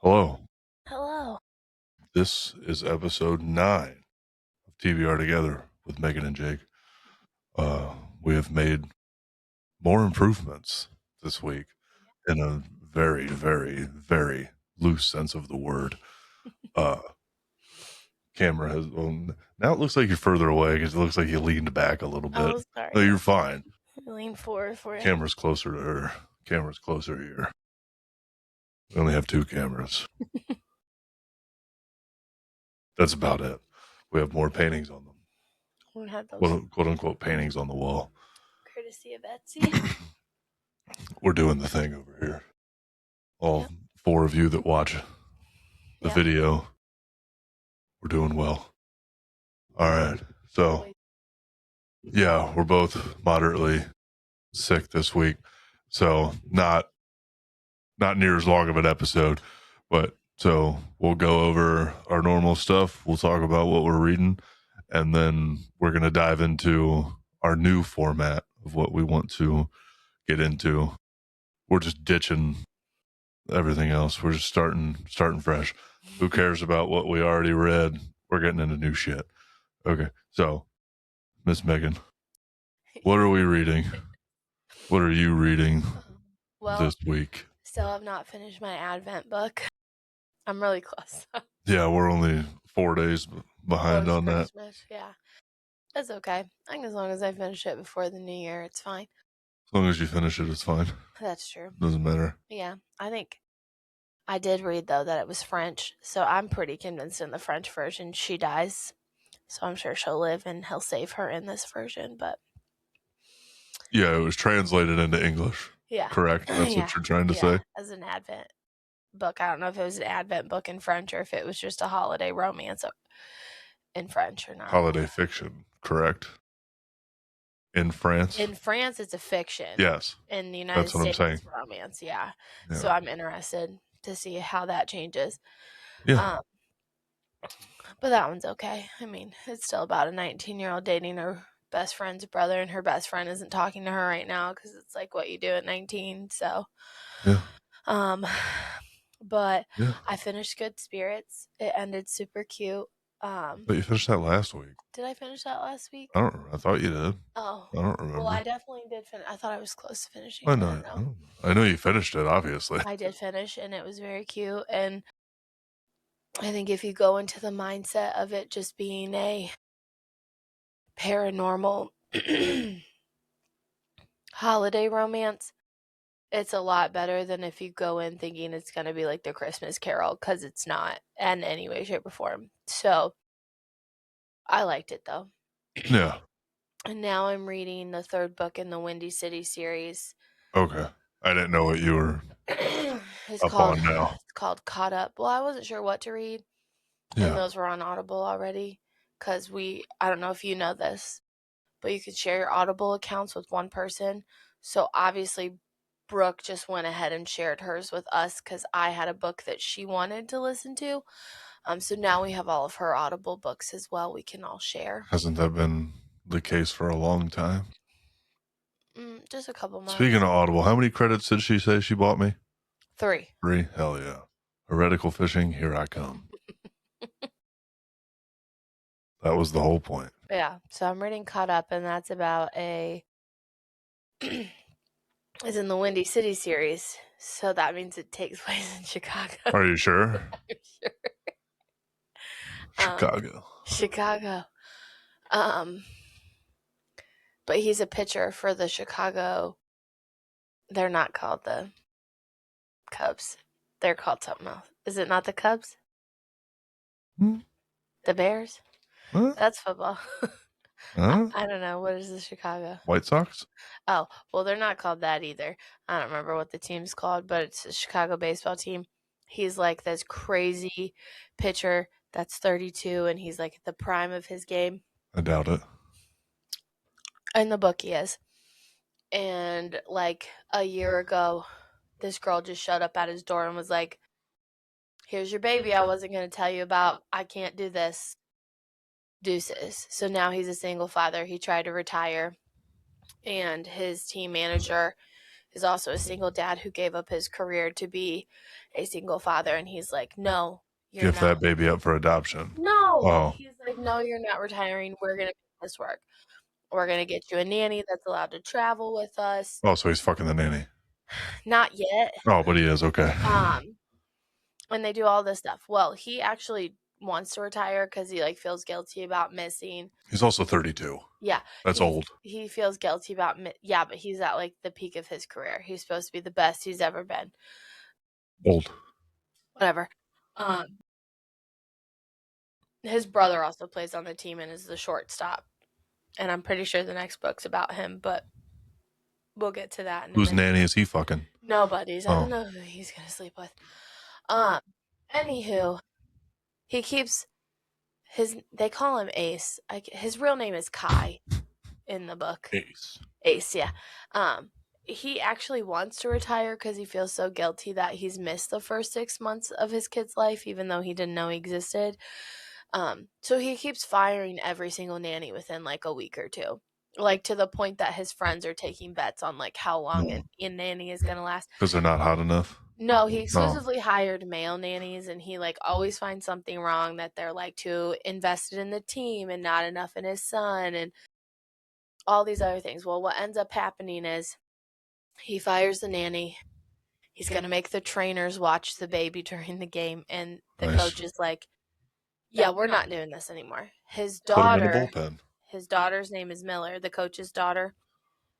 Hello. Hello. This is episode 9 of TBR Together with Megan and Jake. We have made more improvements this week in a very, very, very loose sense of the word. Camera has, now it looks like you're further away because it looks like you leaned back a little bit. Oh, sorry. No, you're fine. Lean forward for you. Camera's closer to her. Camera's closer here. We only have 2 cameras. That's about it. We have more paintings on them. We had those Quote unquote paintings on the wall. courtesy of Etsy. We're doing the thing over here. All 4 of you that watch the video, we're doing well. All right. So, yeah, we're both moderately sick this week. So, not near as long of an episode, but so we'll go over our normal stuff. We'll talk about what we're reading, and then we're going to dive into our new format of what we want to get into. We're just ditching everything else. We're just starting fresh. Who cares about what we already read? We're getting into new shit. Okay, so Miss Megan, what are we reading? What are you reading this week? Still have not finished my Advent book. I'm really close. Yeah, we're only 4 days behind on that. Yeah, that's okay. I think as long as I finish it before the new year, it's fine. As long as you finish it, it's fine. That's true. Doesn't matter. Yeah, I think I did read, though, that it was French, so I'm pretty convinced in the French version she dies. So I'm sure she'll live and he'll save her in this version, but... Yeah, it was translated into English. Yeah. Correct? That's what you're trying to say? As an Advent book. I don't know if it was an Advent book in French or if it was just a holiday romance in French or not. Holiday fiction, correct? In France? In France, it's a fiction. Yes. In the United States, it's romance, yeah. So I'm interested to see how that changes. Yeah. But that one's okay. I mean, it's still about a 19-year-old dating her best friend's brother, and her best friend isn't talking to her right now because it's like what you do at 19. So, but I finished Good Spirits. It ended super cute. But you finished that last week. Did I finish that last week? I don't remember. I thought you did. Oh. I don't remember. Well, I definitely did finish. I thought I was close to finishing. I know you finished it, obviously. I did finish, and it was very cute. And I think if you go into the mindset of it just being a paranormal holiday romance, it's a lot better than if you go in thinking it's going to be like the Christmas Carol, because it's not in any way, shape, or form. So I liked it, though. Yeah. And now I'm reading the 3rd book in the Windy City series. Okay. I didn't know what you were It's called Caught Up. Well, I wasn't sure what to read. Yeah. And those were on Audible already. Because I don't know if you know this, but you could share your Audible accounts with one person. So obviously Brooke just went ahead and shared hers with us because I had a book that she wanted to listen to. So now we have all of her Audible books as well. We can all share. Hasn't that been the case for a long time? Just a couple months. Speaking of Audible, how many credits did she say she bought me? 3. 3? Hell yeah. Heretical fishing, here I come. That was the whole point. Yeah. So I'm reading Caught Up, and that's about it's in the Windy City series. So that means it takes place in Chicago. Are you sure? I'm sure. Chicago. But he's a pitcher for the Chicago. They're not called the Cubs. They're called something else. Is it not the Cubs? The Bears? What? That's football. Huh? I don't know. What is the Chicago? White Sox? Oh, well, they're not called that either. I don't remember what the team's called, but it's a Chicago baseball team. He's like this crazy pitcher that's 32, and he's like at the prime of his game. I doubt it. In the book, he is. And like a year ago, this girl just showed up at his door and was like, "Here's your baby I wasn't going to tell you about. I can't do this. Deuces." So now he's a single father. He tried to retire, and his team manager is also a single dad who gave up his career to be a single father. And he's like, no, you're Give not. that baby up for adoption. No. Oh. He's like, no, you're not retiring. We're going to make this work. We're going to get you a nanny that's allowed to travel with us. Oh, so he's fucking the nanny. Not yet. Oh, but he is. Okay. And they do all this stuff. Well, he actually wants to retire because he like feels guilty about missing. He's also 32. Yeah. That's old. He feels guilty about, but he's at like the peak of his career. He's supposed to be the best he's ever been. Old. Whatever. His brother also plays on the team and is the shortstop. And I'm pretty sure the next book's about him, but we'll get to that. Whose nanny is he fucking? Nobody's. I don't know who he's going to sleep with. Anywho, he keeps they call him Ace. His real name is Kai in the book. Ace, yeah. He actually wants to retire because he feels so guilty that he's missed the first 6 months of his kid's life, even though he didn't know he existed. So he keeps firing every single nanny within like a week or two, like to the point that his friends are taking bets on like how long a nanny is going to last. Because they're not hot enough? No, he exclusively hired male nannies, and he like always finds something wrong, that they're like too invested in the team and not enough in his son and all these other things. Well, what ends up happening is he fires the nanny. He's going to make the trainers watch the baby during the game, and the coach is like, yeah, we're not doing this anymore. His daughter's name is Miller, the coach's daughter.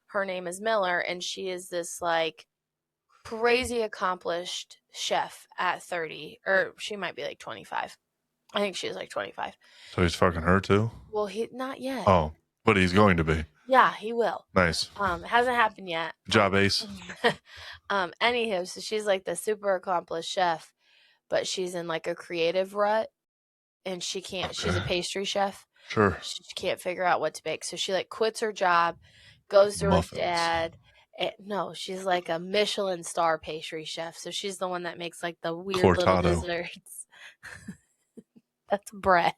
Her name is Miller, and she is this like crazy accomplished chef at 30, or she might be like 25. I think she's like 25. So he's fucking her too? Well, not yet. Oh, but he's going to be. Yeah, he will. Nice. It hasn't happened yet. Good job, Ace. Anywho, so she's like the super accomplished chef, but she's in like a creative rut, and she can't. Okay. She's a pastry chef. Sure. She can't figure out what to bake, so she like quits her job, goes to her dad. No, she's like a Michelin star pastry chef, so she's the one that makes like the weird little desserts. That's bread.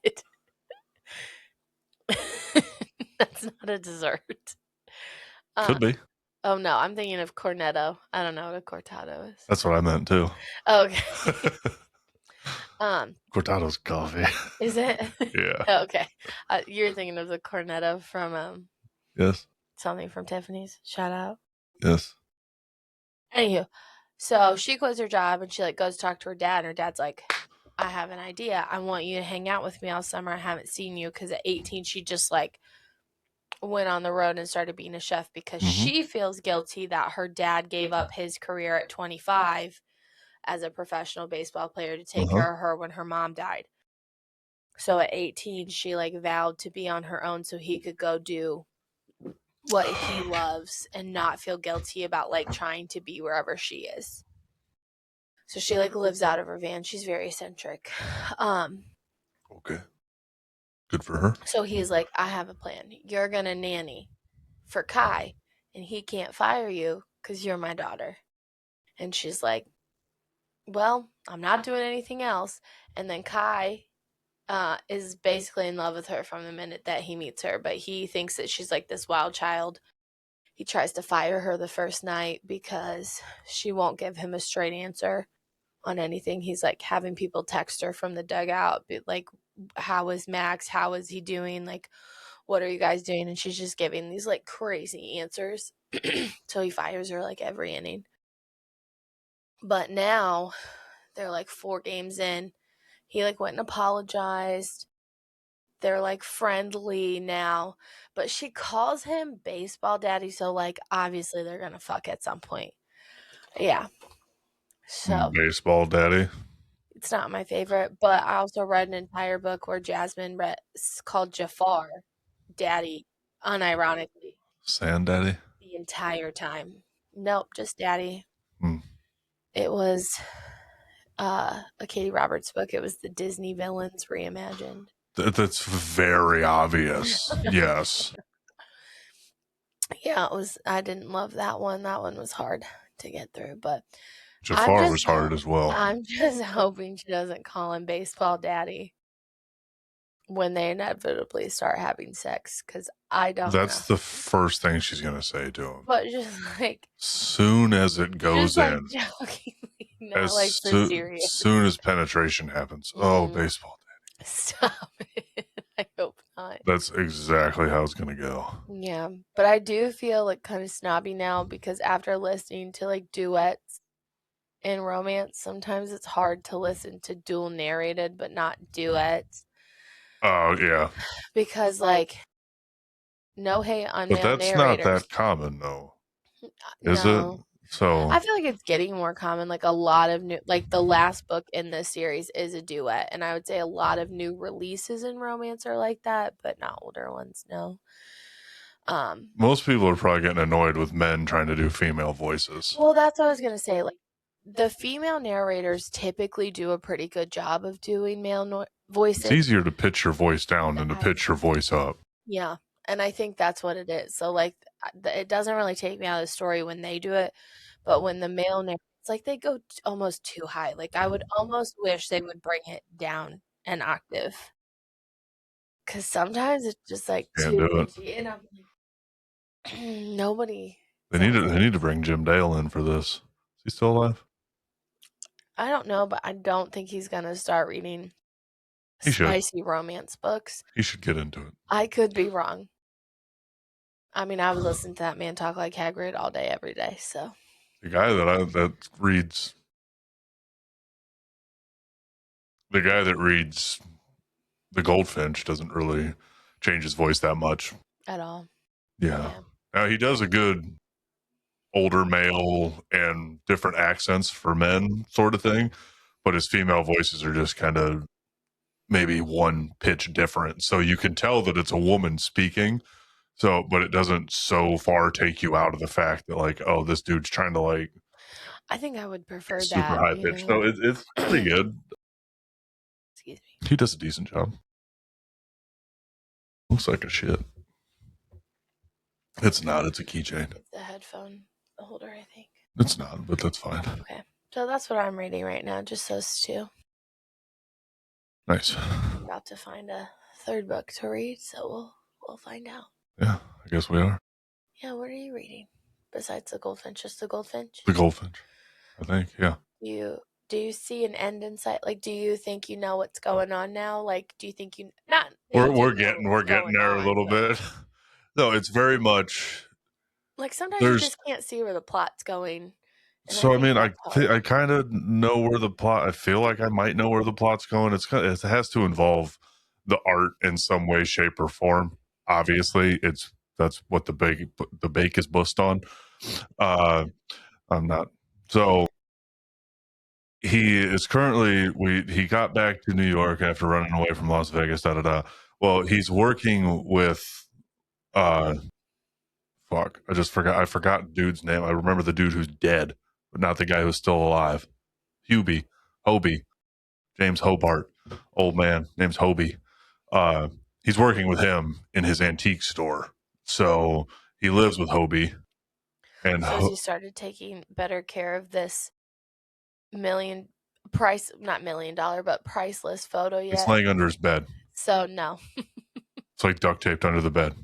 That's not a dessert. Could be. Oh no, I'm thinking of cornetto. I don't know what a cortado is. That's what I meant too. Okay. Cortado's coffee. Is it? Yeah. Okay. You're thinking of the cornetto from yes. Something from Tiffany's. Shout out. Yes. Anywho, so she quits her job and she like goes to talk to her dad, and her dad's like, I have an idea. I want you to hang out with me all summer. I haven't seen you, because at 18 she just like went on the road and started being a chef because she feels guilty that her dad gave up his career at 25 as a professional baseball player to take care of her when her mom died. So at 18 she like vowed to be on her own so he could go do what he loves and not feel guilty about like trying to be wherever she is. So she like lives out of her van. She's very eccentric. Okay. Good for her. So he's like, I have a plan. You're going to nanny for Kai, and he can't fire you because you're my daughter. And she's like, well, I'm not doing anything else. And then Kai is basically in love with her from the minute that he meets her, but he thinks that she's like this wild child. He tries to fire her the first night because she won't give him a straight answer on anything. He's like having people text her from the dugout, like, how is Max? How is he doing? Like, what are you guys doing? And she's just giving these like crazy answers. So he fires her like every inning. But now they're like 4 games in. He like went and apologized. They're like friendly now, but she calls him baseball daddy. So like, obviously they're going to fuck at some point. Yeah. So baseball daddy. It's not my favorite, but I also read an entire book where Jasmine called Jafar daddy, unironically. Sand daddy? The entire time. Nope, just daddy. It was a Katie Roberts book. It was the Disney villains reimagined. That's very obvious. Yes. Yeah, it was. I didn't love that one. That one was hard to get through, but Jafar was hard as well. I'm just hoping she doesn't call him baseball daddy. when they inevitably start having sex, because I don't That's know. the first thing she's gonna say to him. But just like soon as it goes just like in, jokingly, not as like for serious. soon as penetration happens. Oh, baseball daddy. Stop it. I hope not. That's exactly how it's gonna go. Yeah, but I do feel like kind of snobby now because after listening to like duets in romance, sometimes it's hard to listen to dual narrated but not duets. Oh yeah, Because like no hate on but male that's not narrators. that common though, is it? No. So I feel like it's getting more common. Like a lot of new, like the last book in this series is a duet, and I would say a lot of new releases in romance are like that, but not older ones. No. Most people are probably getting annoyed with men trying to do female voices. Well, that's what I was gonna say. Like the female narrators typically do a pretty good job of doing male voices. It's easier to pitch your voice down than to pitch your voice up. Yeah, and I think that's what it is. So like, it doesn't really take me out of the story when they do it, but when the male narrators, it's like they go almost too high. Like I would almost wish they would bring it down an octave, because sometimes it's just like Can't too do it. pitchy, and I'm like, nobody. They need to bring Jim Dale in for this. Is he still alive? I don't know, but I don't think he's gonna start reading spicy romance books. He should get into it. I could be wrong. I mean, I would listen to that man talk like Hagrid all day, every day. So the guy that reads The Goldfinch doesn't really change his voice that much at all. Yeah. Now he does a good older male and different accents for men sort of thing, but his female voices are just kind of maybe one pitch different. So you can tell that it's a woman speaking. So, but it doesn't so far take you out of the fact that like, oh, this dude's trying to like. I think I would prefer super high pitch. So it's pretty good. Excuse me. He does a decent job. Looks like a shit. It's not. It's a keychain. It's a headphone holder, I think. It's not, but that's fine. Okay. So that's what I'm reading right now, just those two. Nice. I'm about to find a third book to read, so we'll find out. Yeah, I guess we are. Yeah, what are you reading? Besides The Goldfinch, just The Goldfinch? The Goldfinch, I think, yeah. Do you see an end in sight? Like, do you think you know what's going on now? Like, do you think you not? We're getting there a little bit. No, it's very much like sometimes you just can't see where the plot's going. So I mean, I kind of know where the plot. I feel like I might know where the plot's going. It has to involve the art in some way, shape, or form. Obviously, that's what the bake is bussed on. I'm not. So he is currently he got back to New York after running away from Las Vegas. Well, he's working with fuck. I forgot dude's name. I remember the dude who's dead, but not the guy who's still alive. Hobie, James Hobart, old man, name's Hobie. He's working with him in his antique store. So he lives with Hobie. And so he started taking better care of this not $1 million, but priceless photo yet. It's laying under his bed. So no. It's like duct taped under the bed.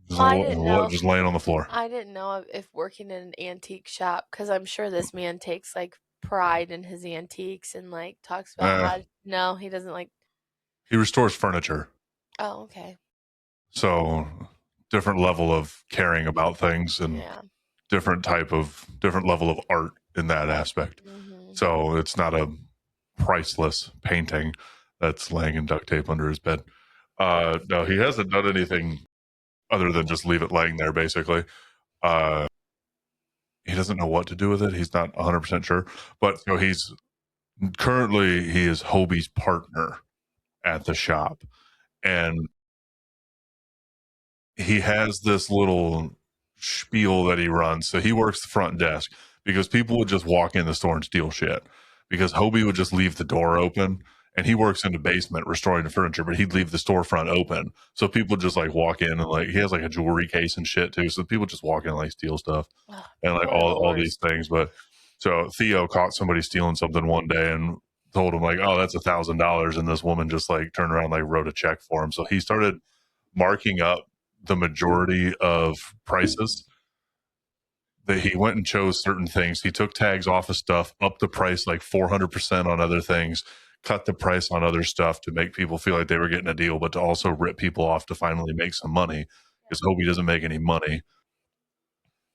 Just laying on the floor. I didn't know if working in an antique shop, because I'm sure this man takes like pride in his antiques and like talks about no, he doesn't like. He restores furniture. Oh, okay. So different level of caring about things and different level of art in that aspect. Mm-hmm. So it's not a priceless painting that's laying in duct tape under his bed. No, he hasn't done anything other than just leave it laying there, basically. He doesn't know what to do with it. He's not 100% sure. But so he is Hobie's partner at the shop. And he has this little spiel that he runs. So he works the front desk because people would just walk in the store and steal shit. Because Hobie would just leave the door open. And he works in the basement restoring the furniture, but he'd leave the storefront open. So people just like walk in and like, he has like a jewelry case and shit too. So people just walk in and like steal stuff and like all these things. But so Theo caught somebody stealing something one day and told him like, oh, that's $1,000. And this woman just like turned around, like wrote a check for him. So he started marking up the majority of prices. That he went and chose certain things. He took tags off of stuff, upped the price like 400% on other things, cut the price on other stuff to make people feel like they were getting a deal, but to also rip people off to finally make some money because Hobie doesn't make any money.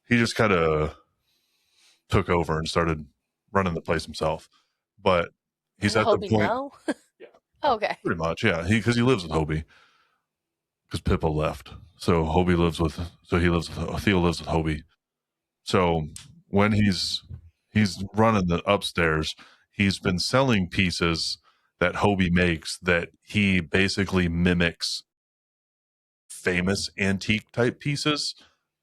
He just kind of took over and started running the place himself. But he's at Hobie the point. No? Yeah. Oh, okay. Pretty much, yeah. Because he lives with Hobie. Because Pippa left. So Hobie lives with, so he lives with, Theo lives with Hobie. So when he's running the upstairs, he's been selling pieces that Hobie makes that he basically mimics famous antique type pieces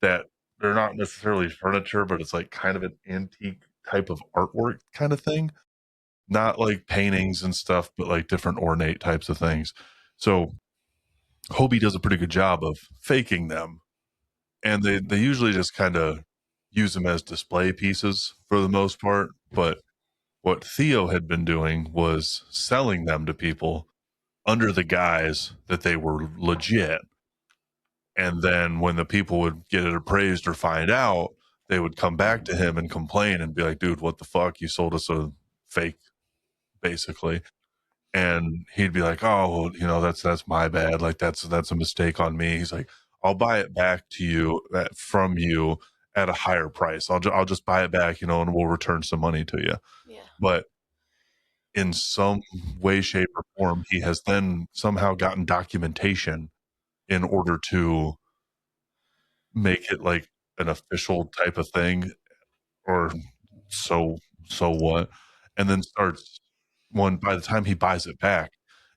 that they're not necessarily furniture, but it's like kind of an antique type of artwork kind of thing. Not like paintings and stuff, but like different ornate types of things. So Hobie does a pretty good job of faking them. And they usually just kind of use them as display pieces for the most part. But what Theo had been doing was selling them to people under the guise that they were legit. And then when the people would get it appraised or find out, they would come back to him and complain and be like, dude, what the fuck? You sold us a fake, basically. And he'd be like, oh, you know, that's my bad. Like that's a mistake on me. He's like, I'll buy it back to you from you at a higher price. I'll just buy it back, you know, and we'll return some money to you. Yeah. But in some way, shape, or form, he has then somehow gotten documentation in order to make it like an official type of thing, or so what, and then starts by the time he buys it back,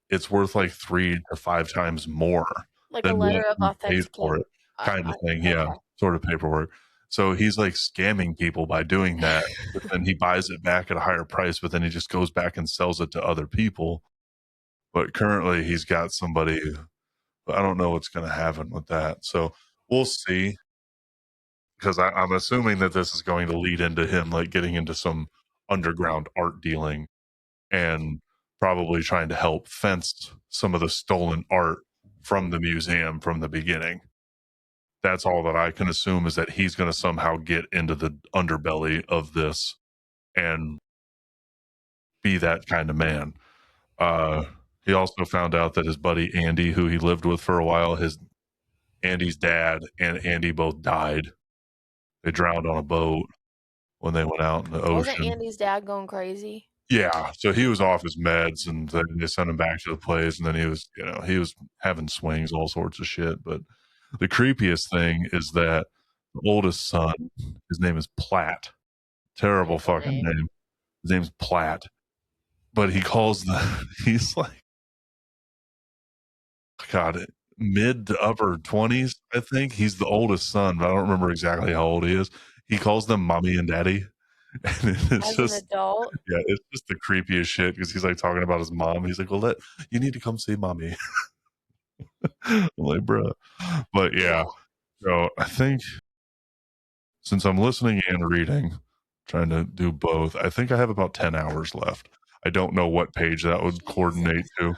it's worth like 3 to 5 times more like than a letter of authentication for it, kind of thing. Yeah, okay. Sort of paperwork. So he's like scamming people by doing that, but then he buys it back at a higher price, but then he just goes back and sells it to other people. But currently he's got somebody, but I don't know what's going to happen with that. So we'll see. Because I'm assuming that this is going to lead into him like getting into some underground art dealing and probably trying to help fence some of the stolen art from the museum from the beginning. That's all that I can assume, is that he's going to somehow get into the underbelly of this and be that kind of man. He also found out that his buddy Andy, who he lived with for a while, Andy's dad and Andy both died. They drowned on a boat when they went out in the ocean. Wasn't Andy's dad going crazy? Yeah, so he was off his meds, and then they sent him back to the place, and then he was having swings, all sorts of shit. But the creepiest thing is that the oldest son, his name is Platt. Terrible fucking name. His name's Platt. But he's like, God, mid to upper 20s, I think. He's the oldest son, but I don't remember exactly how old he is. He calls them mommy and daddy. And it's as an adult? Yeah, it's just the creepiest shit because he's like talking about his mom. He's like, well, you need to come see mommy. I'm like, bro. But yeah, so I think since I'm listening and reading, trying to do both, I think I have about 10 hours left. I don't know what page that would coordinate to.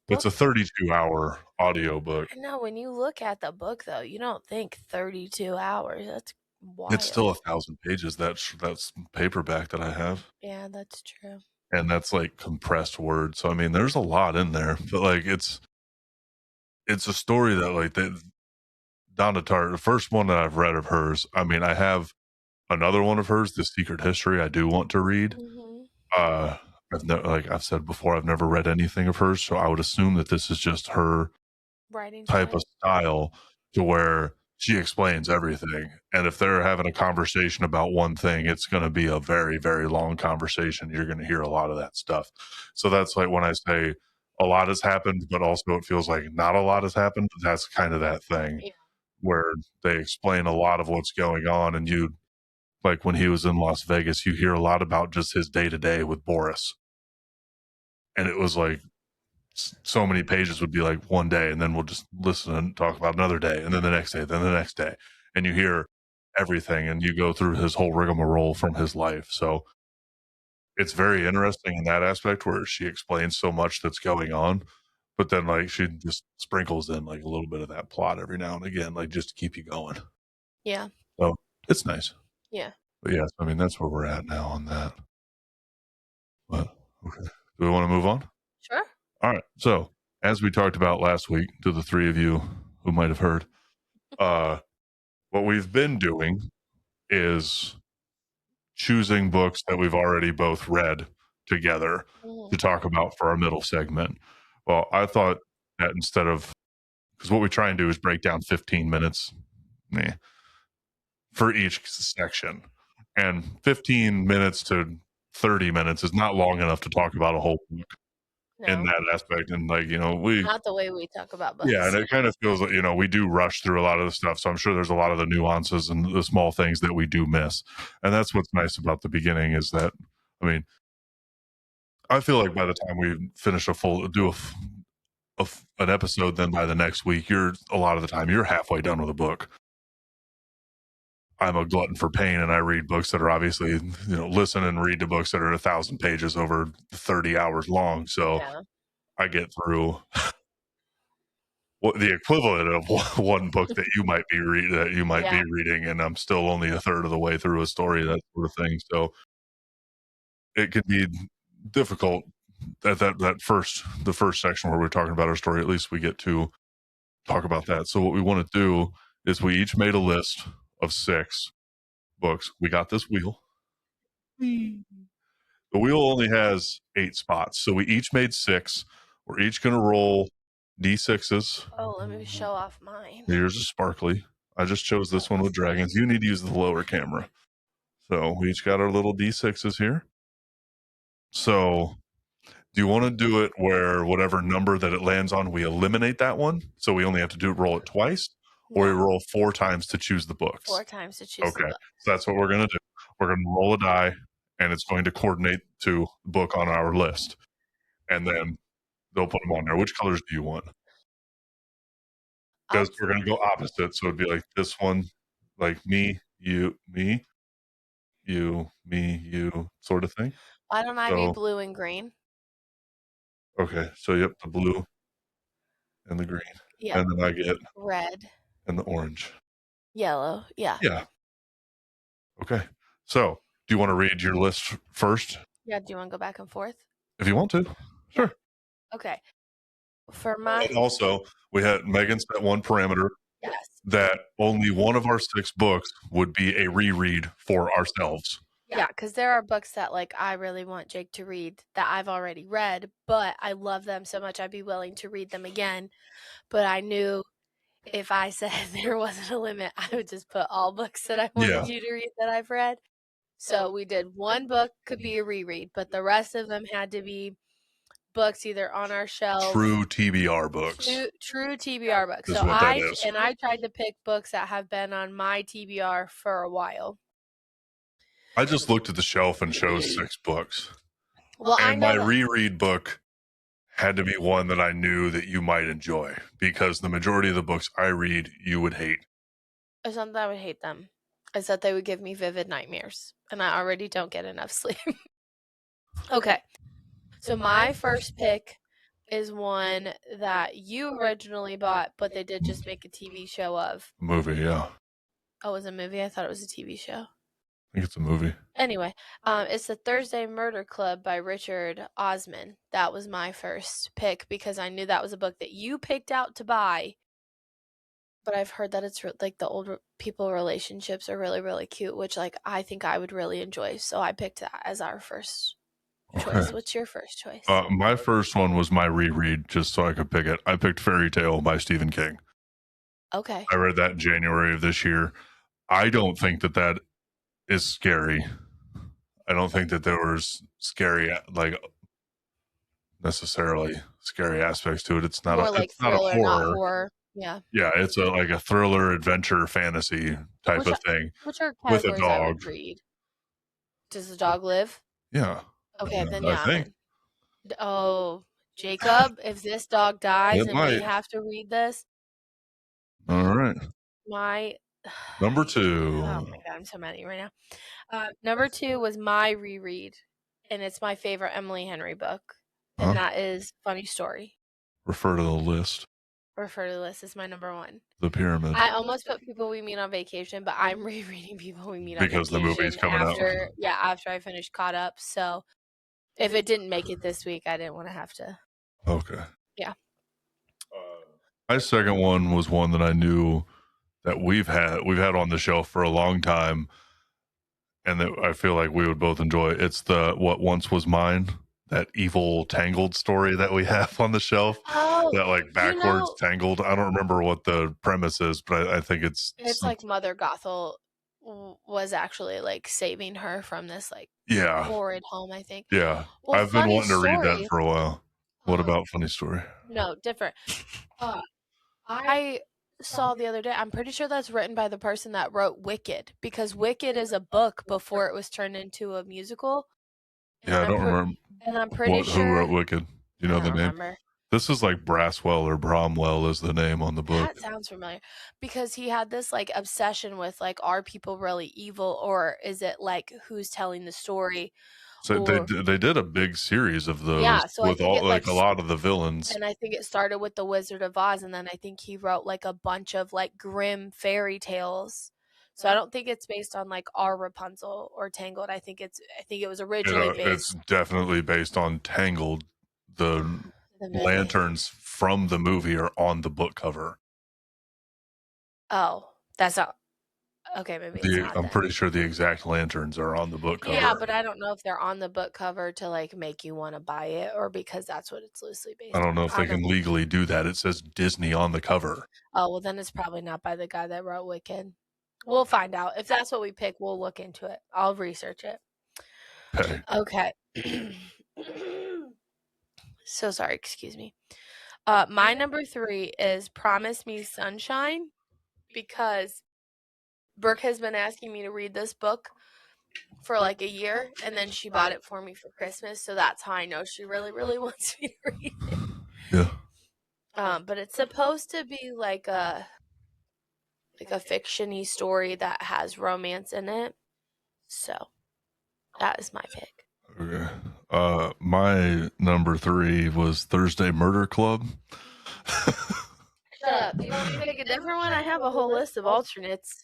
It's a 32-hour audiobook. No, when you look at the book, though, you don't think 32 hours. That's wild. It's still 1,000 pages. That's paperback that I have. Yeah, that's true. And that's like compressed words. So I mean, there's a lot in there, but like it's a story that like Donna Tartt, the first one that I've read of hers. I mean, I have another one of hers, The Secret History. I do want to read. Mm-hmm. Like I've said before, I've never read anything of hers, so I would assume that this is just her writing type of style, to where she explains everything. And if they're having a conversation about one thing, it's going to be a very, very long conversation. You're going to hear a lot of that stuff. So that's like when I say a lot has happened, but also it feels like not a lot has happened. That's kind of that thing where they explain a lot of what's going on. And you, like when he was in Las Vegas, you hear a lot about just his day to day with Boris. And it was like, so many pages would be like one day, and then we'll just listen and talk about another day, and then the next day, then the next day. And you hear everything, and you go through his whole rigmarole from his life. So it's very interesting in that aspect where she explains so much that's going on, but then like she just sprinkles in like a little bit of that plot every now and again, like just to keep you going. Yeah. So it's nice. Yeah. But yes, I mean that's where we're at now on that. But okay. Do we want to move on? Sure. All right. So as we talked about last week, to the three of you who might have heard, what we've been doing is choosing books that we've already both read together to talk about for our middle segment. Well, I thought that instead of, because what we try and do is break down 15 minutes for each section, and 15 minutes to 30 minutes is not long enough to talk about a whole book. No. In that aspect. And like, not the way we talk about books. Yeah, and it kind of feels like, we do rush through a lot of the stuff. So I'm sure there's a lot of the nuances and the small things that we do miss. And that's what's nice about the beginning is that, I mean, I feel like by the time we finish an episode, then by the next week, a lot of the time you're halfway done with a book. I'm a glutton for pain, and I read books that are obviously, listen and read to books that are 1,000 pages over 30 hours long. So yeah. I get through the equivalent of one book that you might be reading, and I'm still only a third of the way through a story, that sort of thing. So it can be difficult at the first section where we're talking about our story. At least we get to talk about that. So what we want to do is we each made a list of 6 books. We got this wheel. The wheel only has 8 spots, so we each made 6. We're each going to roll D6s. Oh, let me show off mine. Yours is sparkly. I just chose this one with dragons. You need to use the lower camera. So we each got our little D6s here. So do you want to do it where whatever number that it lands on, we eliminate that one? So we only have to roll it twice? Or we roll 4 times to choose the books? 4 times to choose the books. So that's what we're going to do. We're going to roll a die, and it's going to coordinate to the book on our list. And then they'll put them on there. Which colors do you want? Because we're going to go opposite. So it'd be like this one, like me, you, me, you, me, you, sort of thing. Why don't I be blue and green? Okay. So, yep, the blue and the green. Yeah. And then I get red and the orange. Yellow. Yeah. Yeah. Okay. So, do you want to read your list first? Yeah. Do you want to go back and forth? If you want to. Sure. Okay. For my. And also, we had Megan set one parameter. Yes. That only one of our 6 books would be a reread for ourselves. Yeah, because there are books that like I really want Jake to read that I've already read, but I love them so much I'd be willing to read them again. But I knew if I said there wasn't a limit, I would just put all books that I wanted you to read that I've read. So we did one book could be a reread, but the rest of them had to be books either on our shelf. True TBR books. True TBR books. So I tried to pick books that have been on my TBR for a while. I just looked at the shelf and chose 6 books. Well, and my reread book had to be one that I knew that you might enjoy, because the majority of the books I read, you would hate. It's not that I would hate them. It's that they would give me vivid nightmares, and I already don't get enough sleep. Okay. So my first pick is one that you originally bought, but they did just make a TV show of. Movie, yeah. Oh, it was a movie? I thought it was a TV show. I think it's a movie. Anyway, it's The Thursday Murder Club by Richard Osman. That was my first pick because I knew that was a book that you picked out to buy. But I've heard that it's like the old people relationships are really, really cute, which like I think I would really enjoy. So I picked that as our first choice. What's your first choice? My first one was my reread, just so I could pick it. I picked Fairy Tale by Stephen King. Okay. I read that in January of this year. I don't think that is scary. I don't think that there was scary, like necessarily scary aspects to it. It's not it's not a horror. Not horror. Yeah. Yeah, it's like a thriller, adventure, fantasy type of thing. Which are with a dog. I would read. Does the dog live? Yeah. Okay, then yeah. I think. Oh, Jacob, if this dog dies and we have to read this. All right. Number 2. Oh my God, I'm so mad at you right now. Number 2 was my reread. and it's my favorite Emily Henry book, and that is Funny Story. Refer to the list. Refer to the list is my number one. The Pyramid. I almost put People We Meet on Vacation, but I'm rereading People We Meet on Vacation because the movie's coming after, out. Yeah, after I finished Caught Up. So if it didn't make it this week, I didn't want to have to. Okay. Yeah. My second one was one that I knew that we've had on the shelf for a long time, and that I feel like we would both enjoy. It's the What Once Was Mine, that evil Tangled story that we have on the shelf. Oh, that like backwards Tangled. I don't remember what the premise is, but I think it's like Mother Gothel was actually like saving her from this like horrid home, I think. Yeah. Well, I've been wanting to read that for a while. What about Funny Story? No, different. I saw the other day, I'm pretty sure that's written by the person that wrote Wicked, because Wicked is a book before it was turned into a musical. Yeah, I don't remember. And I'm pretty sure. Who wrote Wicked? Do you know the name? Remember. This is like Braswell or Bromwell is the name on the book. That sounds familiar, because he had this like obsession with like, are people really evil, or is it like who's telling the story? So they did a big series of those with all like a lot of the villains. And I think it started with The Wizard of Oz, and then I think he wrote like a bunch of like grim fairy tales. So I don't think it's based on like our Rapunzel or Tangled. I think it was originally based. It's definitely based on Tangled. The lanterns from the movie are on the book cover. Oh, that's not. Okay, maybe it's not. I'm pretty sure the exact lanterns are on the book cover. Yeah, but I don't know if they're on the book cover to like make you want to buy it, or because that's what it's loosely based on. I don't know if they can legally do that. It says Disney on the cover. Oh, well, then it's probably not by the guy that wrote Wicked. We'll find out. If that's what we pick, we'll look into it. I'll research it. Okay. So sorry, excuse me. My number 3 is Promise Me Sunshine, because Brooke has been asking me to read this book for like a year, and then she bought it for me for Christmas, so that's how I know she really, really wants me to read it. Yeah. But it's supposed to be like a fiction-y story that has romance in it. So that is my pick. Okay. My number 3 was Thursday Murder Club. Shut up. Do you want me to pick a different one? I have a whole list of alternates.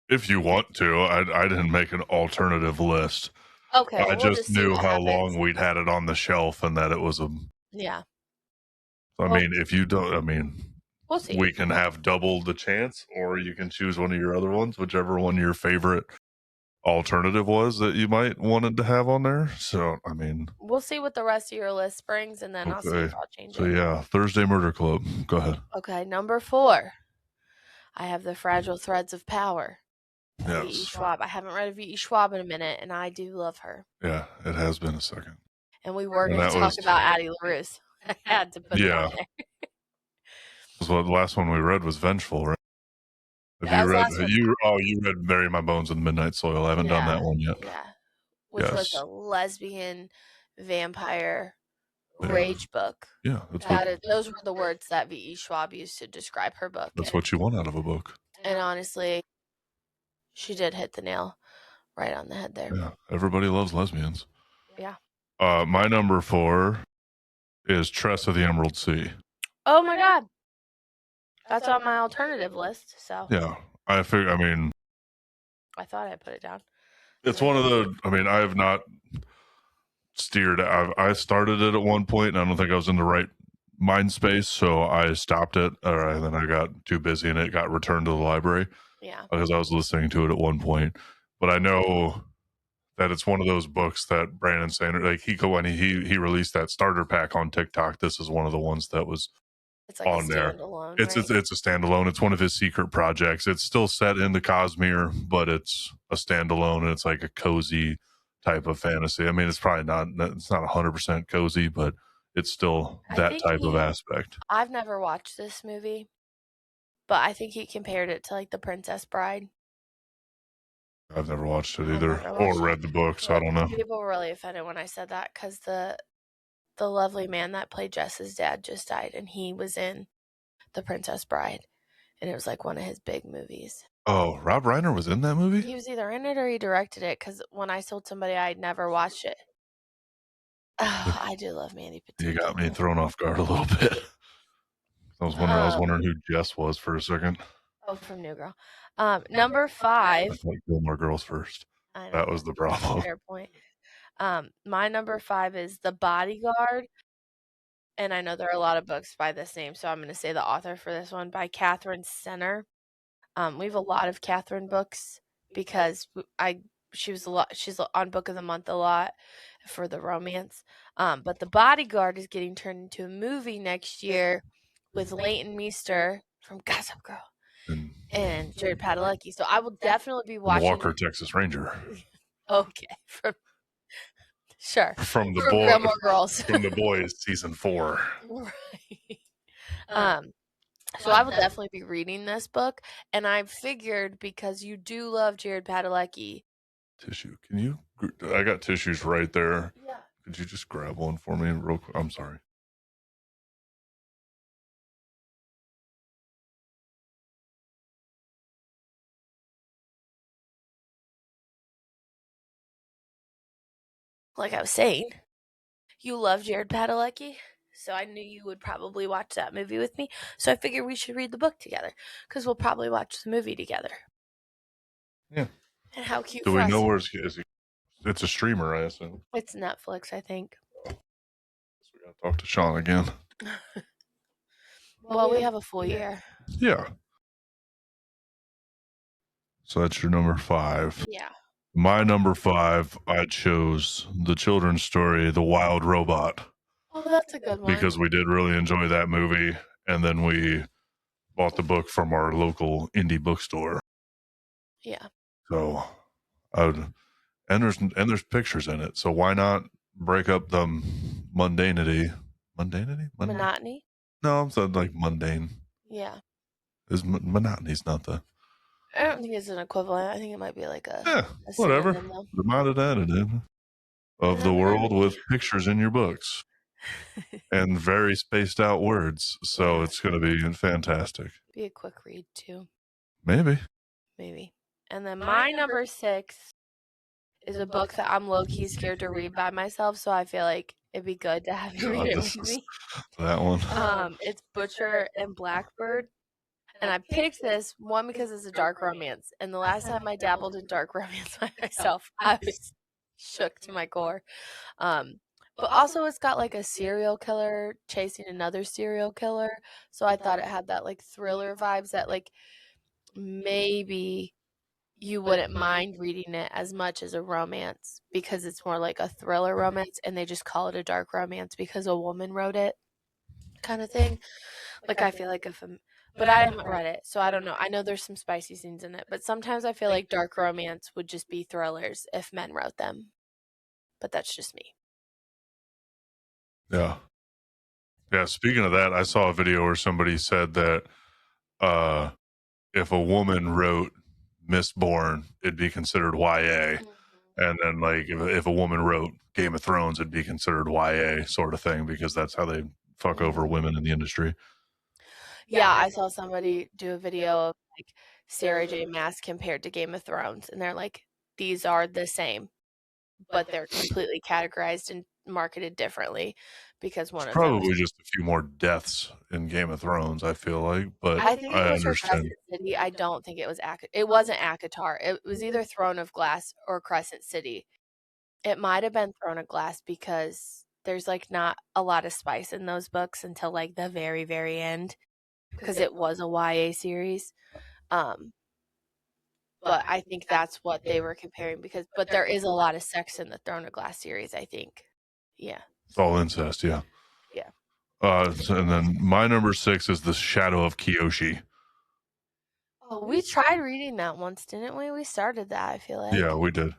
If you want to, I didn't make an alternative list. Okay. I just knew how long we'd had it on the shelf and that it was a. Yeah. I mean, if you don't, we'll see. We can have double the chance, or you can choose one of your other ones, whichever one your favorite alternative was that you might wanted to have on there. So, we'll see what the rest of your list brings, and then I'll see if I'll change it. So, yeah, Thursday Murder Club. Go ahead. Okay, number 4. I have The Fragile Threads of Power. Yes. V.E. Schwab. I haven't read V.E. Schwab in a minute, and I do love her. Yeah, it has been a second. And we were going to talk about Addie LaRue. I had to put it on there. Well, the last one we read was Vengeful, right? You read Bury My Bones in the Midnight Soil. I haven't done that one yet. Yeah. Which was a lesbian vampire rage book. Yeah. Those were the words that V.E. Schwab used to describe her book. That's what you want out of a book. And honestly, she did hit the nail right on the head there. Yeah. Everybody loves lesbians. Yeah. My number 4 is Tress of the Emerald Sea. Oh my God. That's on my alternative list. So yeah, I thought I put it down. It's one of the. I have not steered. I started it at one point, and I don't think I was in the right mind space, so I stopped it. And then I got too busy, and it got returned to the library. Yeah, because I was listening to it at one point. But I know that it's one of those books that Brandon Sanders, like when he released that starter pack on TikTok. This is one of the ones that was. It's like on there. Right? It's a standalone. It's one of his secret projects. It's still set in the Cosmere, but it's a standalone, and it's like a cozy type of fantasy. It's probably not. It's not 100% cozy, but it's still that type of aspect. I've never watched this movie, but I think he compared it to like The Princess Bride. I've never watched it either, or read the book, so I don't know. People were really offended when I said that, because the lovely man that played Jess's dad just died, and he was in The Princess Bride, and it was like one of his big movies. Oh, Rob Reiner was in that movie? He was either in it or he directed it, because when I told somebody I'd never watched it. Oh, I do love Mandy Patinkin. You got me thrown off guard a little bit. I was wondering who Jess was for a second. Oh, from New Girl. Number 5. I thought Gilmore Girls first. That was the problem. Fair point. My number 5 is The Bodyguard. And I know there are a lot of books by this name, so I'm going to say the author for this one, by Catherine Senner. We have a lot of Catherine books because she's on Book of the Month a lot for the romance. But The Bodyguard is getting turned into a movie next year with Leighton Meester from Gossip Girl and Jared Padalecki. So I will definitely be watching Walker, Texas Ranger. Okay, sure. From the Gilmore Girls. From The Boys season 4. Right. So I will definitely be reading this book, and I figured because you do love Jared Padalecki. Tissue. Can you? I got tissues right there. Yeah. Could you just grab one for me real quick? I'm sorry. Like I was saying, you love Jared Padalecki, so I knew you would probably watch that movie with me. So I figured we should read the book together because we'll probably watch the movie together. Yeah. And how cute! Do we know where it's a streamer? I assume it's Netflix. I think. So we gotta talk to Sean again. Well, we have a full year. Yeah. So that's your number 5. Yeah. My number 5, I chose the children's story, The Wild Robot. Oh, that's a good one. Because we did really enjoy that movie, and then we bought the book from our local indie bookstore. Yeah. So, and there's pictures in it. So why not break up the mundanity? Monotony? No, I'm saying like mundane. Yeah. Monotony's not the. I don't think it's an equivalent. I think it might be like a whatever. The additive of the world with pictures in your books and very spaced out words. So it's going to be fantastic. Be a quick read too. Maybe. And then my number 6 is a book that I'm low-key scared to read by myself. So I feel like it'd be good to have you read it with me. That one. It's Butcher and Blackbird. And I picked this one because it's a dark romance. And the last time I dabbled in dark romance by myself, I was shook to my core. But also it's got like a serial killer chasing another serial killer. So I thought it had that like thriller vibes that like maybe you wouldn't mind reading it as much as a romance because it's more like a thriller romance and they just call it a dark romance because a woman wrote it kind of thing. Like I feel like but I haven't read it, so I don't know. I know there's some spicy scenes in it, but sometimes I feel like dark romance would just be thrillers if men wrote them. But that's just me. Yeah. Yeah, speaking of that, I saw a video where somebody said that if a woman wrote Mistborn, it'd be considered YA. Mm-hmm. And then like if a woman wrote Game of Thrones, it'd be considered YA sort of thing because that's how they fuck over women in the industry. Yeah, I saw somebody do a video of like Sarah J. Maas compared to Game of Thrones, and they're like, these are the same, but they're completely categorized and marketed differently because one of probably just a few more deaths in Game of Thrones, I feel like, but I think it was understand. Crescent City. I don't think it was it wasn't ACOTAR. It was either Throne of Glass or Crescent City. It might have been Throne of Glass because there's like not a lot of spice in those books until like the very, very end. Because it was a YA series. But I think that's what they were comparing but there is a lot of sex in the Throne of Glass series, I think. Yeah. It's all incest, yeah. Yeah. And then my number 6 is The Shadow of Kyoshi. Oh, we tried reading that once, didn't we? We started that, I feel like. Yeah, we did.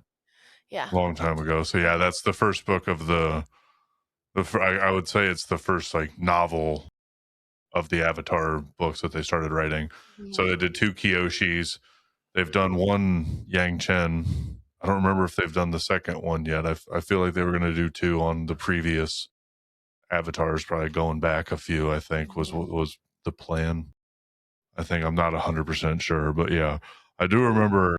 Yeah. A long time ago. So yeah, that's the first book of I would say it's the first like novel of the Avatar books that they started writing. Mm-hmm. So they did 2 Kyoshis. They've done one Yang Chen. I don't remember if they've done the second one yet. I feel like they were going to do 2 on the previous Avatars, probably going back a few, I think was the plan. I think I'm not 100% sure, but yeah, I do remember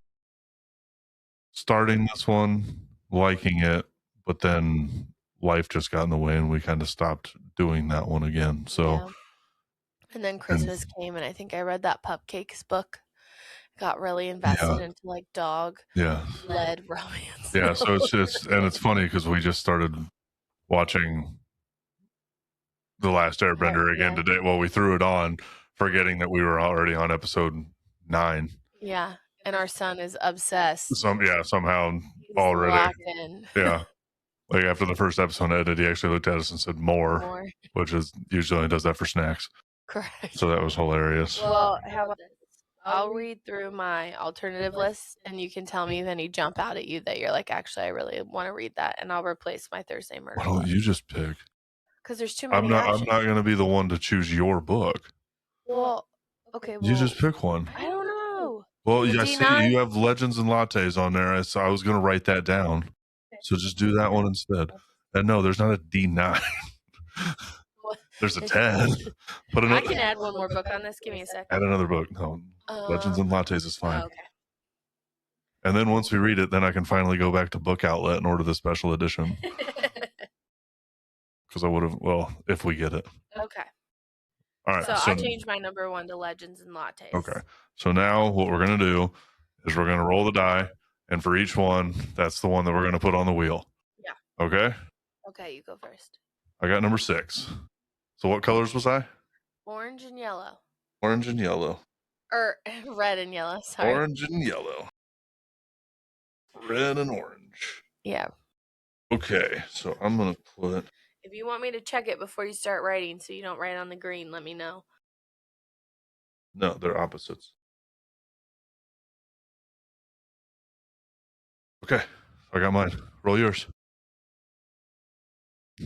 starting this one, liking it, but then life just got in the way and we kind of stopped doing that one again. So, yeah. And then Christmas came, and I think I read that Pupcakes book. Got really invested into like dog-led romance. Yeah, so it's funny because we just started watching The Last Airbender again today. Well, we threw it on, forgetting that we were already on episode 9. Yeah, and our son is obsessed. Somehow already. Yeah. Like after the first episode ended, he actually looked at us and said more. Which is usually does that for snacks. Correct. So that was hilarious. Well, how about this? I'll read through my alternative list, and you can tell me if any jump out at you that you're like, actually, I really want to read that, and I'll replace my Thursday murder. Why don't you just pick? Because there's too many. I'm not going to be the one to choose your book. Well, okay. Well, you just pick one. I don't know. Well, I see you have Legends and Lattes on there, so I was going to write that down. So just do that one instead. And no, there's not a D9. There's a 10. I can add one more book on this. Give me a second. Add another book. No, Legends and Lattes is fine. Okay. And then once we read it, then I can finally go back to Book Outlet and order the special edition. Because I would have, if we get it. Okay. All right. So I changed my number 1 to Legends and Lattes. Okay. So now what we're going to do is we're going to roll the die. And for each one, that's the one that we're going to put on the wheel. Yeah. Okay? Okay, you go first. I got number 6. So what colors was I? Orange and yellow. Orange and yellow. Or red and yellow, sorry. Orange and yellow. Red and orange. Yeah. Okay, so I'm going to put... If you want me to check it before you start writing so you don't write on the green, let me know. No, they're opposites. Okay, I got mine. Roll yours.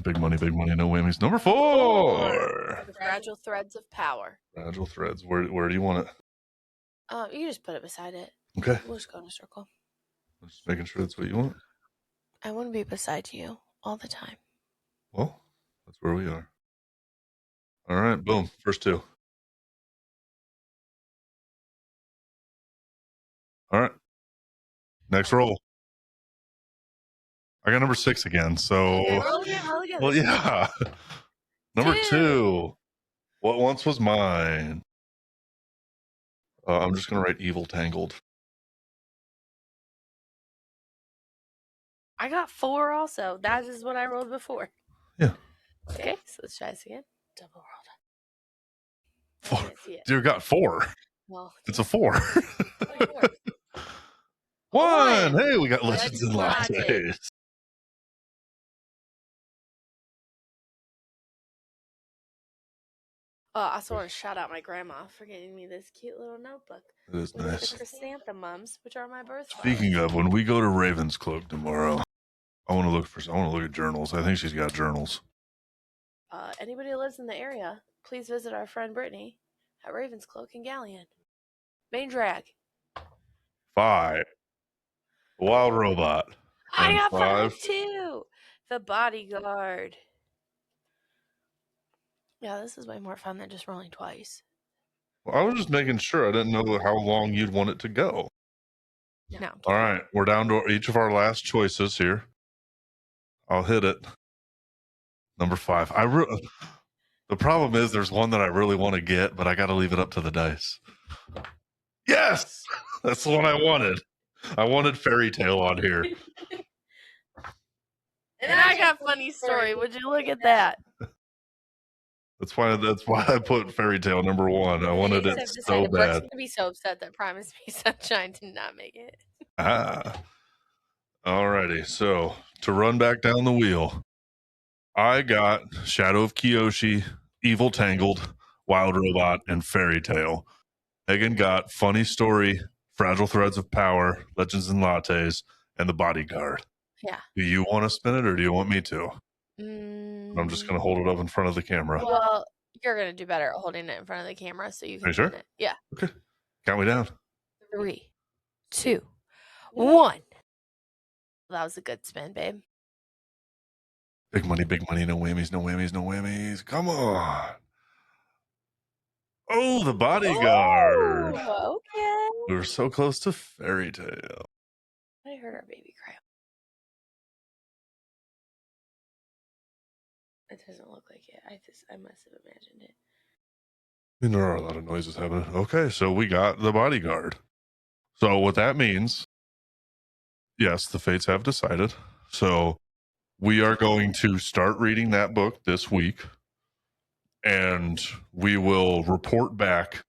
Big money, no whammies. Number 4. The Fragile Threads of Power. Fragile Threads. Where do you want it? You can just put it beside it. Okay. We'll just go in a circle. I'm just making sure that's what you want. I want to be beside you all the time. Well, that's where we are. All right, boom. First 2. All right. Next roll. I got number 6 again, so... Okay, roll again. Well, yeah. Number 2. What once was mine? I'm just going to write Evil Tangled. I got 4 also. That is what I rolled before. Yeah. Okay, so let's try this again. Double rolled. 4. You got 4. Well, it's a 4. 1. Hey, we got Legends and Lattes. I also want to shout out my grandma for getting me this cute little notebook. It is nice. The chrysanthemums, which are my birthday. Speaking of, when we go to Ravenscloak tomorrow, I want to look at journals. I think she's got journals. Anybody who lives in the area, please visit our friend Brittany at Ravenscloak and Galleon. Main drag. 5. Wild Robot. I got 5 too. The Bodyguard. Yeah, this is way more fun than just rolling twice. Well, I was just making sure. I didn't know how long you'd want it to go. No. All right, we're down to each of our last choices here. I'll hit it. Number 5. The problem is there's one that I really want to get, but I got to leave it up to the dice. Yes! That's the one I wanted. I wanted Fairy Tale on here. And I got Funny Story. Would you look at that? That's why I put Fairy Tale number 1. I wanted it so bad. Brooke's gonna be so upset that Promise Me Sunshine did not make it. Alrighty. So to run back down the wheel, I got Shadow of Kyoshi, Evil Tangled, Wild Robot, and Fairy Tale. Megan got Funny Story, Fragile Threads of Power, Legends and Lattes, and The Bodyguard. Yeah. Do you want to spin it or do you want me to? I'm just going to hold it up in front of the camera. Well, you're going to do better at holding it in front of the camera so you can spin it. Yeah. Okay. Count me down. 3, 2, 1. That was a good spin, babe. Big money, no whammies, no whammies, no whammies. Come on. Oh, The Bodyguard. Oh, okay. We were so close to Fairy Tale. I heard our baby cry. It doesn't look like it. I must have imagined it. I mean, there are a lot of noises happening. Okay, so we got The Bodyguard. So what that means, yes, the fates have decided. So we are going to start reading that book this week, and we will report back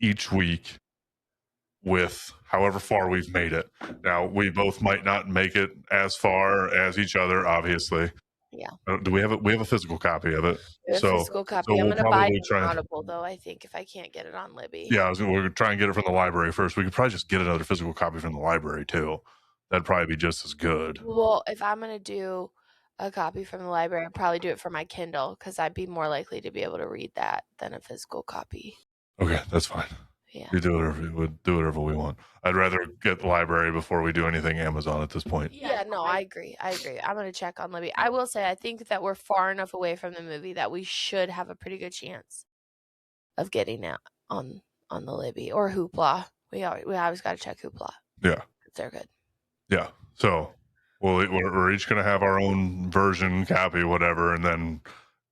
each week with however far we've made it. Now, we both might not make it as far as each other, obviously. Yeah. Do we have a physical copy of it? Physical copy. So I'm gonna buy it on Audible though. I think if I can't get it on Libby. Yeah, we're gonna try and get it from the library first. We could probably just get another physical copy from the library too. That'd probably be just as good. Well, if I'm gonna do a copy from the library, I'd probably do it for my Kindle because I'd be more likely to be able to read that than a physical copy. Okay, that's fine. Yeah. We do whatever we want. I'd rather get the library before we do anything Amazon at this point. Yeah, no, I agree. I'm gonna check on Libby. I will say I think that we're far enough away from the movie that we should have a pretty good chance of getting it on the Libby or Hoopla. We always got to check Hoopla. Yeah, they're good. Yeah, so we're each gonna have our own version, copy, whatever, and then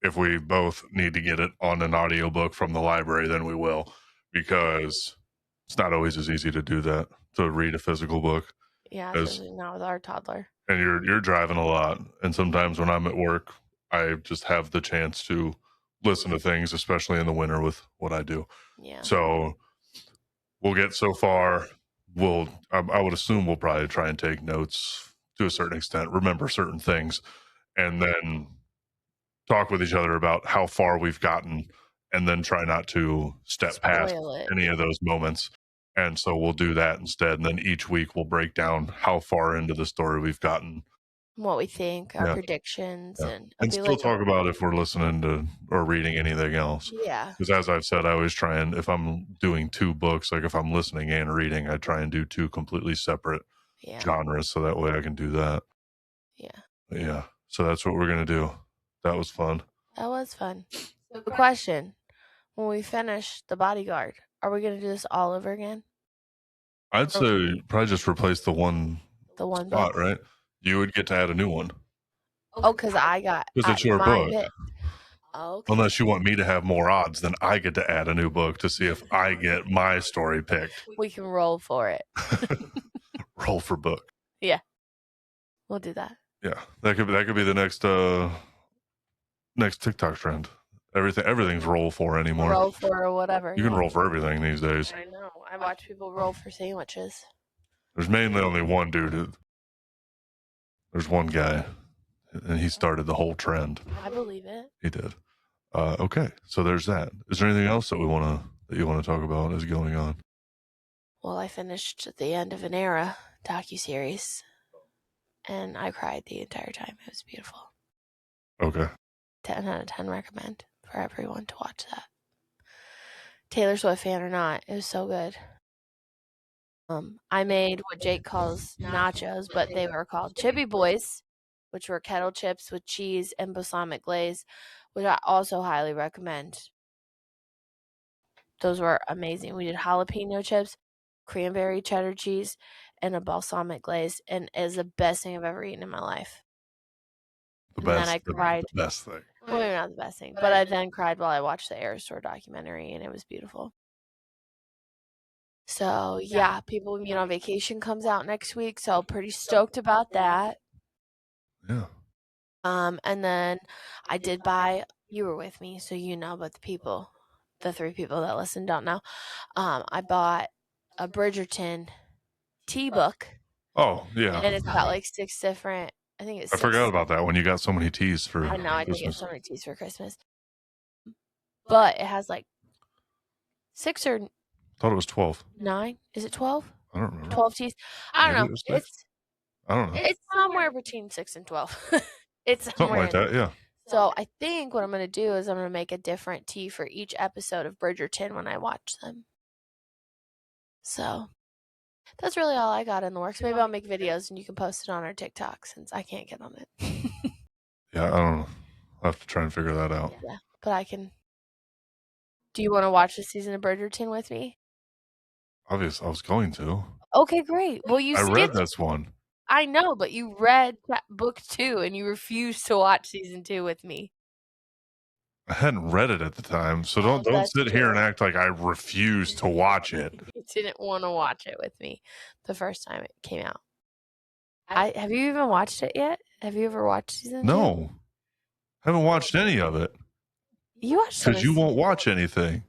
if we both need to get it on an audiobook from the library, then we will, because it's not always as easy to do that, to read a physical book. Yeah, especially not with our toddler. And you're driving a lot, and sometimes when I'm at work, I just have the chance to listen to things, especially in the winter with what I do. Yeah. So we'll get so far. I would assume we'll probably try and take notes to a certain extent, remember certain things, and then talk with each other about how far we've gotten, and then try not to step past any of those moments. And so we'll do that instead. And then each week we'll break down how far into the story we've gotten, what we think, our predictions, and still talk about if we're listening to or reading anything else. Yeah. Because as I've said, I always try and, if I'm doing two books, like if I'm listening and reading, I try and do two completely separate genres, so that way I can do that. Yeah. So that's what we're gonna do. That was fun. That was fun. So the question: when we finish The Bodyguard, are we gonna do this all over again? I'd say probably just replace the one spot, right? You would get to add a new one. Oh, because it's your book. Okay. Unless you want me to have more odds, then I get to add a new book to see if I get my story picked. We can roll for it. Roll for book. Yeah. We'll do that. Yeah. That could be the next TikTok trend. Everything's roll for anymore. Roll for or whatever. You can roll for everything these days. I know. I watch people roll for sandwiches. There's mainly only one dude. There's one guy, and he started the whole trend. I believe it. He did. Okay, so there's that. Is there anything else that you want to talk about as going on? Well, I finished the end of an era docuseries, and I cried the entire time. It was beautiful. Okay. 10 out of 10 recommend for everyone to watch that. Taylor Swift fan or not, it was so good. I made what Jake calls nachos, but they were called Chippy Boys, which were kettle chips with cheese and balsamic glaze, which I also highly recommend. Those were amazing. We did jalapeno chips, cranberry cheddar cheese, and a balsamic glaze, and it is the best thing I've ever eaten in my life. And then I cried. The best thing. Well, maybe not the best thing, but I then cried while I watched the Air Store documentary, and it was beautiful. So, yeah, People We Meet on Vacation comes out next week, so pretty stoked about that. Yeah. And then I did buy, you were with me, so you know, but the 3 people that listen don't know. I bought a Bridgerton tea book. Oh, yeah. And it's got like 6 different, I think it's I forgot about that when you got so many teas for I know, I did get so many teas for Christmas. But it has like 6 or... I thought it was 12. 9? Is it 12? I don't remember. 12 teas. I don't know. I don't know. It's somewhere between 6 and 12. It's something like that, yeah. So I think what I'm going to do is I'm going to make a different tea for each episode of Bridgerton when I watch them. So that's really all I got in the works. Maybe I'll make videos and you can post it on our TikTok since I can't get on it. Yeah, I don't know. I'll have to try and figure that out. Yeah, but I can. Do you want to watch the season of Bridgerton with me? Obviously, I was going to. Okay, great. Well, I read this one. I know, but you read book 2 and you refused to watch season 2 with me. I hadn't read it at the time, so don't sit here and act like I refused to watch it. You didn't want to watch it with me the first time it came out. Have you even watched it yet? Have you ever watched season 2? No. Haven't watched any of it. You watched because you won't watch anything.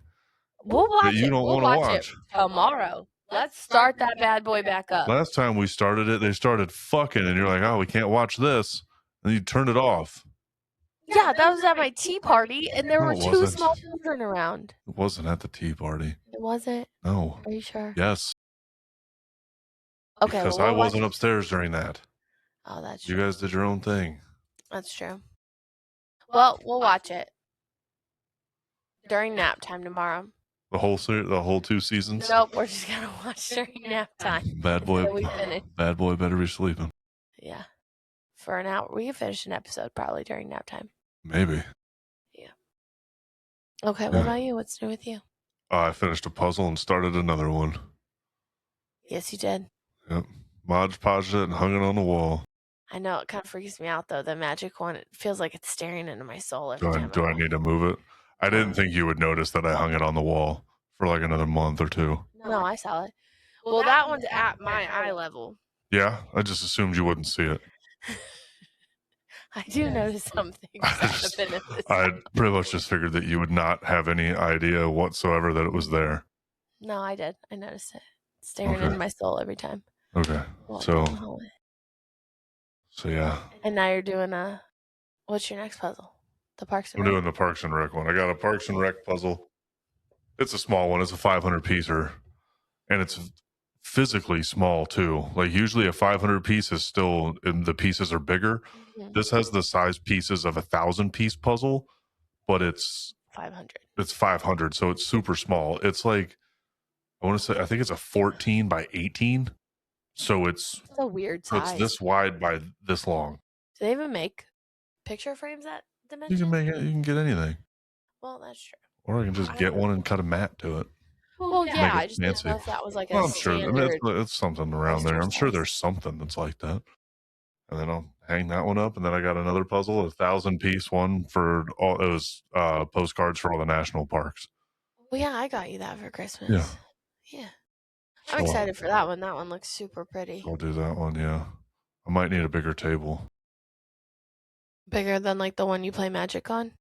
We'll watch that you it. don't We'll want to watch watch. it tomorrow. Let's start that bad boy back up. Last time we started it, they started fucking, and you're like, "Oh, we can't watch this," and you turned it off. Yeah, that was at my tea party, and there were 2 small children around. It wasn't at the tea party. It wasn't? No. Are you sure? Yes. Okay. Because I wasn't upstairs during that. Oh, that's true. You guys did your own thing. That's true. Well, we'll watch it during nap time tomorrow. The whole 2 seasons? Nope, we're just gonna watch during nap time. Bad boy better be sleeping. Yeah. For an hour. We can finish an episode probably during nap time. Maybe. Yeah. Okay, what about you? What's new with you? I finished a puzzle and started another one. Yes, you did. Yep. Mod Podged it and hung it on the wall. I know, it kind of freaks me out though. The magic one, it feels like it's staring into my soul every time. Do I need to move it? I didn't think you would notice that I hung it on the wall for like another month or 2. No, I saw it. Well, that one's at my eye level. Yeah, I just assumed you wouldn't see it. I do notice something. I pretty much just figured that you would not have any idea whatsoever that it was there. No, I did. I noticed it. It's staring into my soul every time. Okay. So yeah. And now you're doing what's your next puzzle? The Parks and Rec? I'm doing the Parks and Rec one. I got a Parks and Rec puzzle. It's a small one. It's a 500 piecer. And it's physically small too. Like usually a 500 piece is still, and the pieces are bigger. Mm-hmm. This has the size pieces of a 1,000-piece puzzle, but it's 500. It's 500, so it's super small. It's like, I think it's a 14 by 18. So it's a weird size. So it's this wide by this long. Do they even make picture frames that dimension? You can make it. You can get anything. Well, that's true. Or I can just get one and cut a mat to it. Well, yeah, I just didn't know if that was like a standard. I'm sure it's something around there. I'm sure there's something that's like that. And then I'll hang that one up. And then I got another puzzle, a 1,000-piece one for all. It was postcards for all the national parks. Well, yeah, I got you that for Christmas. Yeah. I'm excited for that one. That one looks super pretty. I'll do that one, yeah. I might need a bigger table. Bigger than like the one you play Magic on?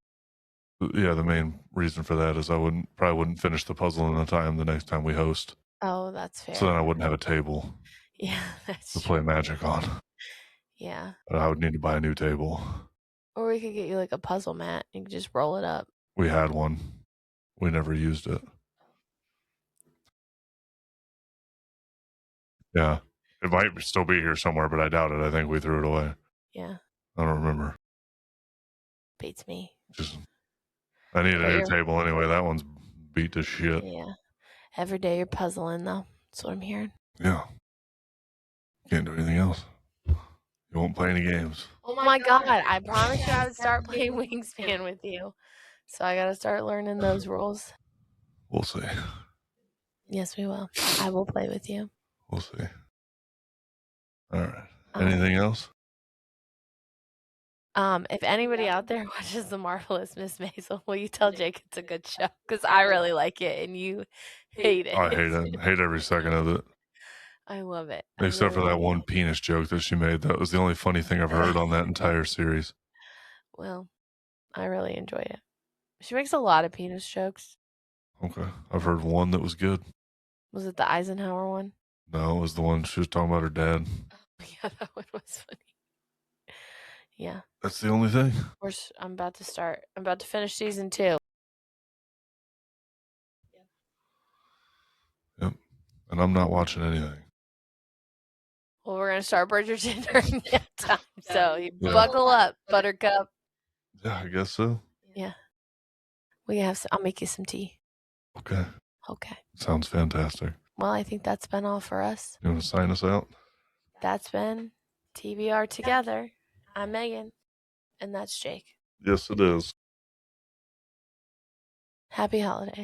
Yeah, the main reason for that is I probably wouldn't finish the puzzle in a time the next time we host. Oh, that's fair. So then I wouldn't have a table. Yeah, that's to play Magic on. Yeah. And I would need to buy a new table. Or we could get you like a puzzle mat. You could just roll it up. We had one. We never used it. Yeah. It might still be here somewhere, but I doubt it. I think we threw it away. Yeah. I don't remember. Beats me. I need a new table anyway. That one's beat to shit. Yeah. Every day you're puzzling, though. That's what I'm hearing. Yeah. Can't do anything else. You won't play any games. Oh my God. I promised you I would start playing Wingspan with you. So I got to start learning those rules. We'll see. Yes, we will. I will play with you. We'll see. All right. Anything else? If anybody out there watches The Marvelous Miss Maisel, will you tell Jake it's a good show? Because I really like it and you hate it. I hate it. I hate every second of it. I love it. Except for that one penis joke that she made. That was the only funny thing I've heard on that entire series. Well, I really enjoy it. She makes a lot of penis jokes. Okay. I've heard one that was good. Was it the Eisenhower one? No, it was the one she was talking about her dad. Yeah, that one was funny. Yeah. That's the only thing. Of course, I'm about to finish season 2. Yep. And I'm not watching anything. Well, we're going to start Bridgerton during that time. So you buckle up, Buttercup. Yeah, I guess so. Yeah. I'll make you some tea. Okay. Okay. Sounds fantastic. Well, I think that's been all for us. You want to sign us out? That's been TBR Together. I'm Megan. And that's Jake. Yes, it is. Happy holidays.